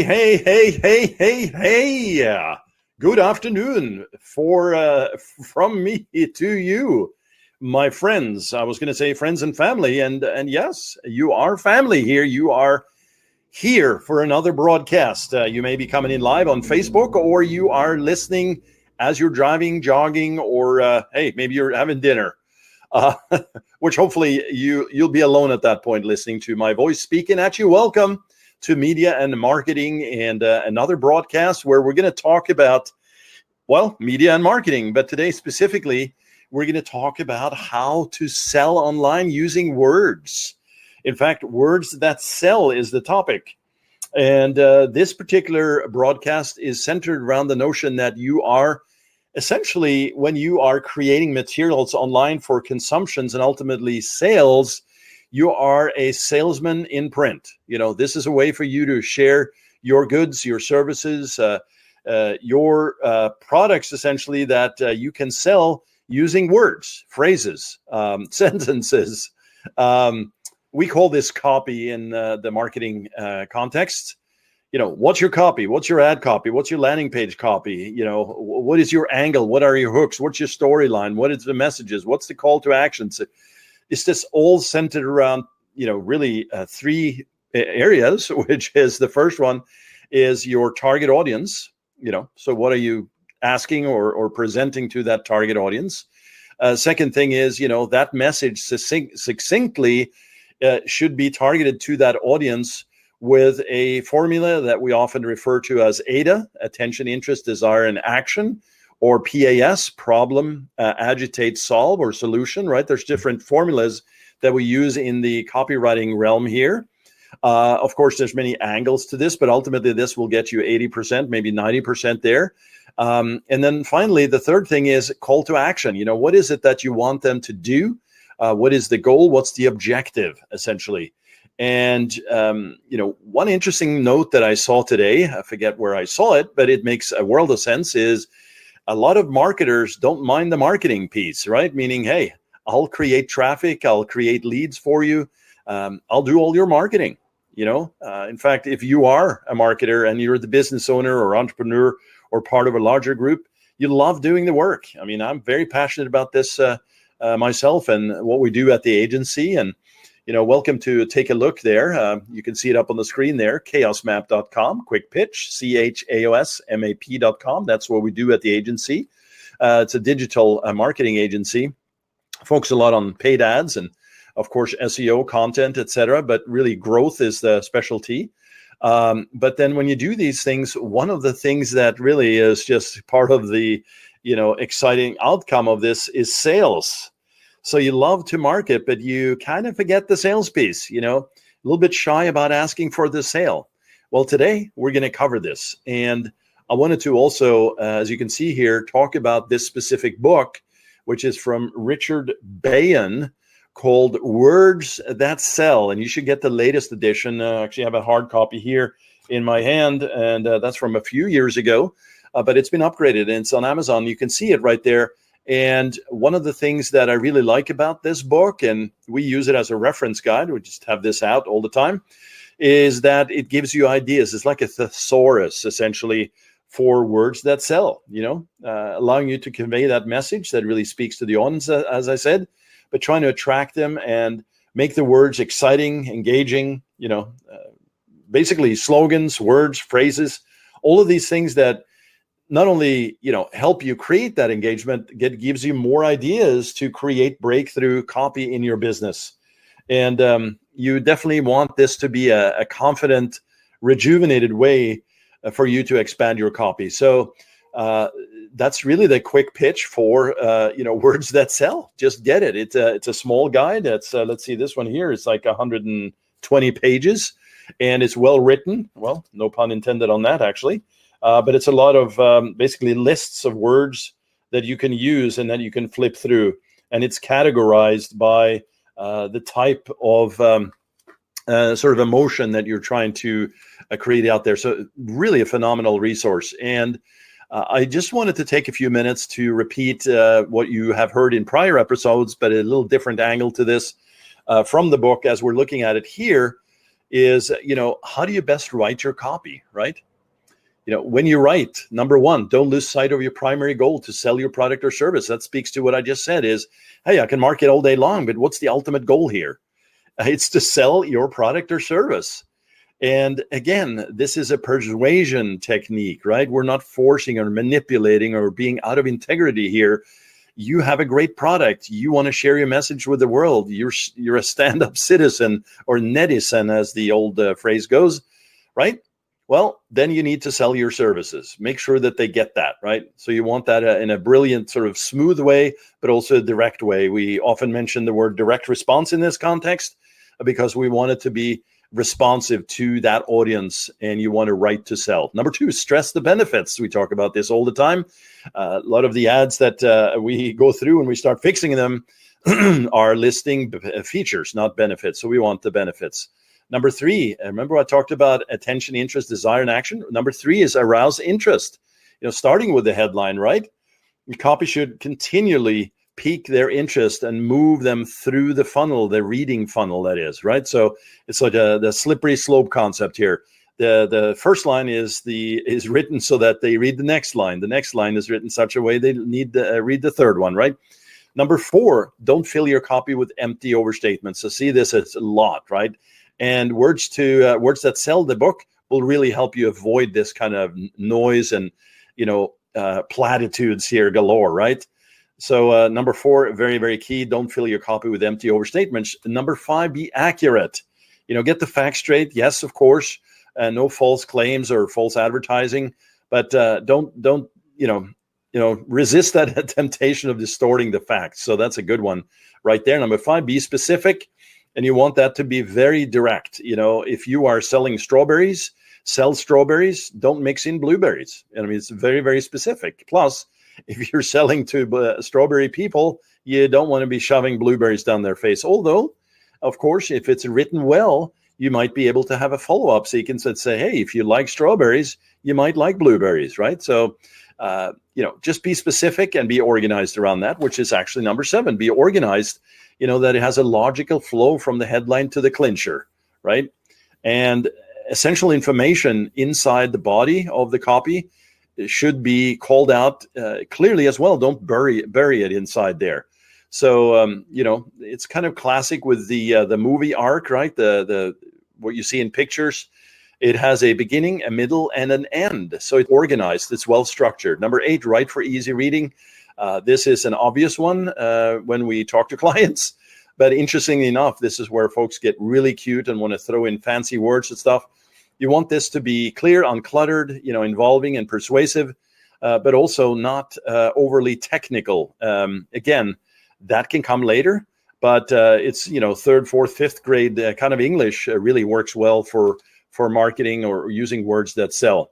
Hey. Good afternoon from me to you, my friends. I was going to say friends and family, and yes, you are family here. You are here for another broadcast. You may be coming in live on Facebook, or you are listening as you're driving, jogging, or hey, maybe you're having dinner. Which hopefully you'll be alone at that point listening to my voice speaking at you. Welcome to Media and Marketing, and another broadcast where we're going to talk about, well, media and marketing. But today specifically, we're going to talk about how to sell online using words. In fact, words that sell is the topic. And this particular broadcast is centered around the notion that you are essentially, when you are creating materials online for consumptions and ultimately sales, you are a salesman in print. You know, this is a way for you to share your goods, your services, your products, essentially, that you can sell using words, phrases, sentences. We call this copy in the marketing context. You know, what's your copy? What's your ad copy? What's your landing page copy? You know, what is your angle? What are your hooks? What's your storyline? What is the messages? What's the call to actions? It's just all centered around, you know, really three areas, which is the first one is your target audience. You know, so what are you asking or presenting to that target audience? Second thing is, you know, that message succinctly should be targeted to that audience with a formula that we often refer to as AIDA, attention, interest, desire, and action, or PAS, problem, agitate, solve, or solution, right? There's different formulas that we use in the copywriting realm here. Of course, there's many angles to this, but ultimately this will get you 80%, maybe 90% there. And then finally, the third thing is call to action. You know, what is it that you want them to do? What is the goal? What's the objective, essentially? And, you know, one interesting note that I saw today, I forget where I saw it, but it makes a world of sense, is a lot of marketers don't mind the marketing piece, right? Meaning, hey, I'll create traffic, I'll create leads for you, I'll do all your marketing. You know, in fact, if you are a marketer and you're the business owner or entrepreneur or part of a larger group, you love doing the work. I mean, I'm very passionate about this myself and what we do at the agency. And you know, welcome to take a look there. You can see it up on the screen there, chaosmap.com, quick pitch, chaosmap.com. That's what we do at the agency. It's a digital marketing agency. Focus a lot on paid ads and, of course, SEO, content, etc. But really, growth is the specialty. But then when you do these things, one of the things that really is just part of the, you know, exciting outcome of this is sales. So you love to market, but you kind of forget the sales piece, you know, a little bit shy about asking for the sale. Well, today we're going to cover this. And I wanted to also, as you can see here, talk about this specific book, which is from Richard Bayan, called Words That Sell. And you should get the latest edition. Actually, I have a hard copy here in my hand, and that's from a few years ago, but it's been upgraded and it's on Amazon. You can see it right there. And one of the things that I really like about this book, and we use it as a reference guide, we just have this out all the time, is that it gives you ideas. It's like a thesaurus, essentially, for words that sell, you know, allowing you to convey that message that really speaks to the audience, as I said, but trying to attract them and make the words exciting, engaging, you know, basically slogans, words, phrases, all of these things that not only, you know, help you create that engagement, it gives you more ideas to create breakthrough copy in your business. And you definitely want this to be a confident, rejuvenated way for you to expand your copy. So that's really the quick pitch for, you know, words that sell. Just get it. It's a small guide. It's let's see, this one here is like 120 pages, and it's well written. Well, no pun intended on that, actually. But it's a lot of basically lists of words that you can use and that you can flip through. And it's categorized by the type of sort of emotion that you're trying to create out there. So really a phenomenal resource. And I just wanted to take a few minutes to repeat what you have heard in prior episodes, but a little different angle to this from the book as we're looking at it here, is, how do you best write your copy, right? When you write, number one, don't lose sight of your primary goal to sell your product or service. That speaks to what I just said is, hey, I can market all day long, but what's the ultimate goal here? It's to sell your product or service. And again, this is a persuasion technique, right? We're not forcing or manipulating or being out of integrity here. You have a great product. You want to share your message with the world. You're a stand-up citizen, or netizen, as the old phrase goes, right? Well, then you need to sell your services. Make sure that they get that, right? So you want that in a brilliant, sort of smooth way, but also a direct way. We often mention the word direct response in this context because we want it to be responsive to that audience, and you want to write to sell. Number two, stress the benefits. We talk about this all the time. A lot of the ads that we go through when we start fixing them are listing features, not benefits. So we want the benefits. Number three, remember I talked about attention, interest, desire, and action. Number three is arouse interest. Starting with the headline, right? Your copy should continually pique their interest and move them through the funnel, the reading funnel, that is, right? So it's like the slippery slope concept here. The first line is written so that they read the next line. The next line is written such a way they need to read the third one, right? Number four, don't fill your copy with empty overstatements. So see this as a lot, right? And words that sell the book will really help you avoid this kind of noise and platitudes here galore, right? So number four, very, very key. Don't fill your copy with empty overstatements. Number five, be accurate. Get the facts straight. Yes, of course, no false claims or false advertising, but don't resist that temptation of distorting the facts. So that's a good one right there. Number five, be specific, and you want that to be very direct. If you are selling strawberries, sell strawberries. Don't mix in blueberries. It's very, very specific. Plus, if you're selling to strawberry people, you don't want to be shoving blueberries down their face. Although, of course, if it's written well, you might be able to have a follow-up sequence that say, hey, if you like strawberries, you might like blueberries, right? So, just be specific and be organized around that, which is actually number seven. Be organized, that it has a logical flow from the headline to the clincher, right? And essential information inside the body of the copy should be called out clearly as well. Don't bury it inside there. So it's kind of classic with the movie arc, right? The what you see in pictures. It has a beginning, a middle, and an end. So it's organized. It's well structured. Number eight, write for easy reading. This is an obvious one when we talk to clients, but interestingly enough, this is where folks get really cute and want to throw in fancy words and stuff. You want this to be clear, uncluttered, involving and persuasive, but also not overly technical. Again, that can come later, but it's, third, fourth, fifth grade kind of English really works well for marketing or using words that sell.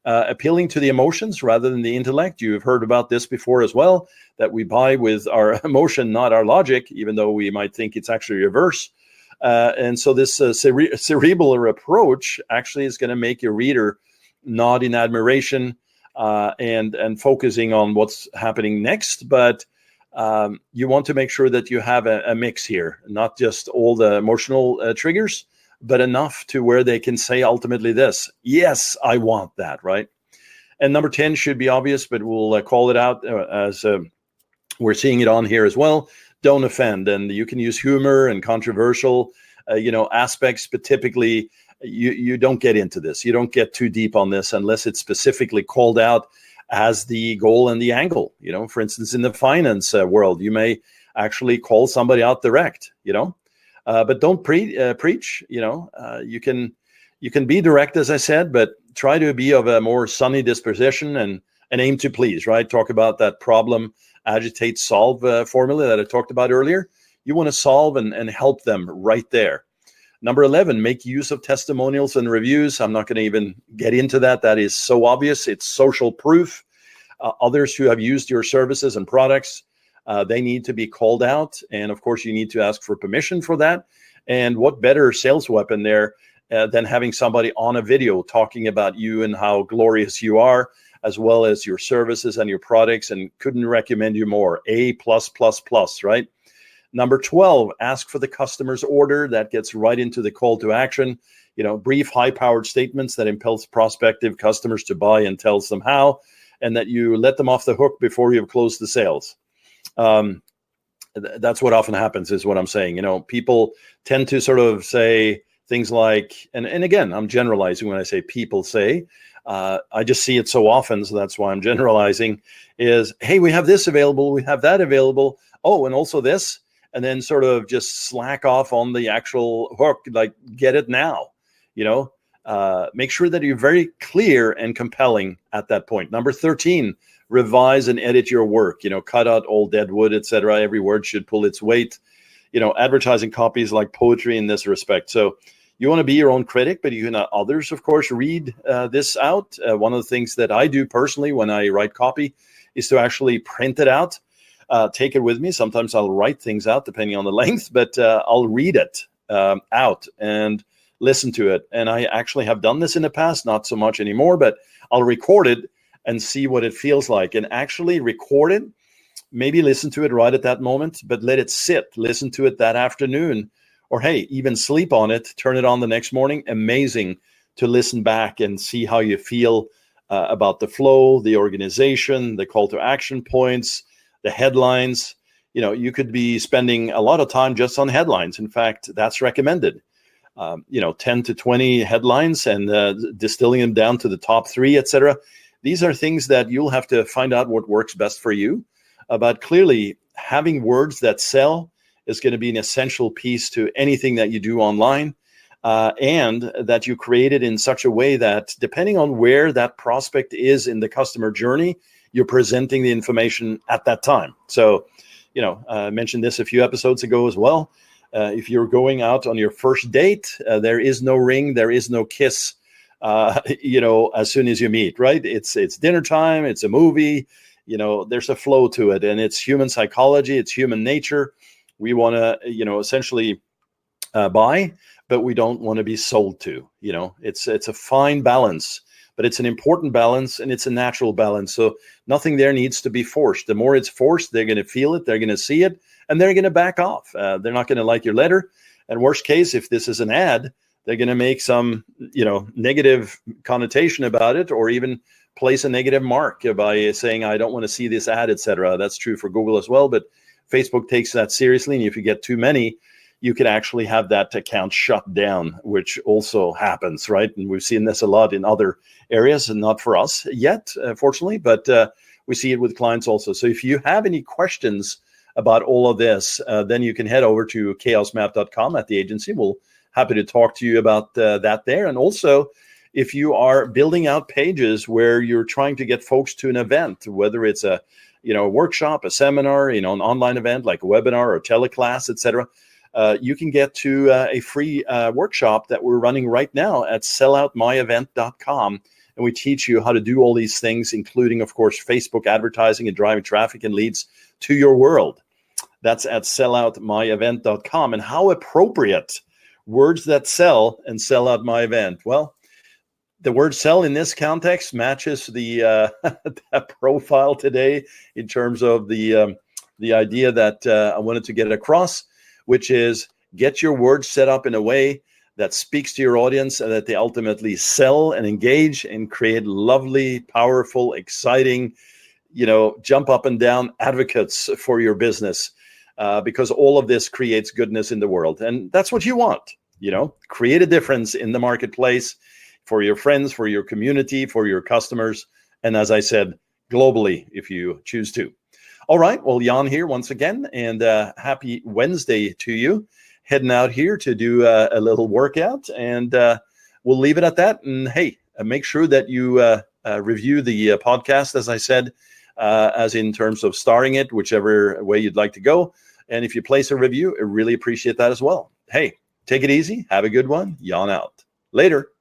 Appealing to the emotions rather than the intellect. You've heard about this before as well, that we buy with our emotion, not our logic, even though we might think it's actually reverse. And so this cerebral approach actually is going to make your reader nod in admiration and focusing on what's happening next. But you want to make sure that you have a mix here, not just all the emotional triggers, but enough to where they can say ultimately this: yes, I want that, right? And number 10 should be obvious, but we'll call it out as we're seeing it on here as well. Don't offend. And you can use humor and controversial, aspects, but typically you don't get into this. You don't get too deep on this unless it's specifically called out as the goal and the angle. For instance, in the finance world, you may actually call somebody out direct, but don't preach. You can be direct, as I said, but try to be of a more sunny disposition and aim to please, right? Talk about that problem, agitate, solve formula that I talked about earlier. You want to solve and help them right there. Number 11, make use of testimonials and reviews. I'm not going to even get into that. That is so obvious. It's social proof. Others who have used your services and products, they need to be called out. And of course, you need to ask for permission for that. And what better sales weapon there than having somebody on a video talking about you and how glorious you are, as well as your services and your products, and couldn't recommend you more. A+++, right? Number 12, ask for the customer's order. That gets right into the call to action. brief, high-powered statements that impels prospective customers to buy and tells them how, and that you let them off the hook before you've closed the sales. That's what often happens, is what I'm saying. People tend to sort of say things like, and again, I'm generalizing when I say people say, I just see it so often, so that's why I'm generalizing, is, hey, we have this available, we have that available, oh, and also this, and then sort of just slack off on the actual hook, like, get it now, make sure that you're very clear and compelling at that point. Number 13, revise and edit your work, cut out all dead wood, etc. Every word should pull its weight. Advertising copy is like poetry in this respect. So you want to be your own critic, but you can others, of course, read this out. One of the things that I do personally when I write copy is to actually print it out, take it with me. Sometimes I'll write things out depending on the length, but I'll read it out and listen to it. And I actually have done this in the past, not so much anymore, but I'll record it and see what it feels like, and actually record it. Maybe listen to it right at that moment, but let it sit. Listen to it that afternoon, or hey, even sleep on it. Turn it on the next morning. Amazing to listen back and see how you feel about the flow, the organization, the call to action points, the headlines. You could be spending a lot of time just on headlines. In fact, that's recommended. 10 to 20 headlines and distilling them down to the top 3, etc. These are things that you'll have to find out what works best for you. But clearly, having words that sell is going to be an essential piece to anything that you do online, and that you create it in such a way that, depending on where that prospect is in the customer journey, you're presenting the information at that time. So, I mentioned this a few episodes ago as well. If you're going out on your first date, there is no ring, there is no kiss, as soon as you meet, right? It's dinner time, it's a movie, there's a flow to it, and it's human psychology, it's human nature. We want to, essentially buy, but we don't want to be sold to. It's a fine balance, but it's an important balance, and it's a natural balance. So nothing there needs to be forced. The more it's forced, they're going to feel it, they're going to see it, and they're going to back off. They're not going to like your letter. And worst case, if this is an ad, they're going to make some, negative connotation about it, or even place a negative mark by saying, I don't want to see this ad, etc. That's true for Google as well, but Facebook takes that seriously. And if you get too many, you could actually have that account shut down, which also happens, right? And we've seen this a lot in other areas, and not for us yet, fortunately, but we see it with clients also. So if you have any questions about all of this, then you can head over to chaosmap.com at the agency. We'll happy to talk to you about that there. And also, if you are building out pages where you're trying to get folks to an event, whether it's a workshop, a seminar, an online event like a webinar or teleclass, etc., you can get to a free workshop that we're running right now at selloutmyevent.com. And we teach you how to do all these things, including, of course, Facebook advertising and driving traffic and leads to your world. That's at selloutmyevent.com. And how appropriate words that sell and sell out my event. Well, the word sell in this context matches the profile today in terms of the idea that I wanted to get across, which is get your words set up in a way that speaks to your audience and that they ultimately sell and engage and create lovely, powerful, exciting, jump up and down advocates for your business, because all of this creates goodness in the world. And that's what you want, create a difference in the marketplace for your friends, for your community, for your customers. And as I said, globally, if you choose to. All right. Well, Jan here once again, and happy Wednesday to you. Heading out here to do a little workout, and we'll leave it at that. And hey, make sure that you review the podcast, as I said, as in terms of starting it, whichever way you'd like to go. And if you place a review, I really appreciate that as well. Hey, take it easy. Have a good one. Jan out. Later.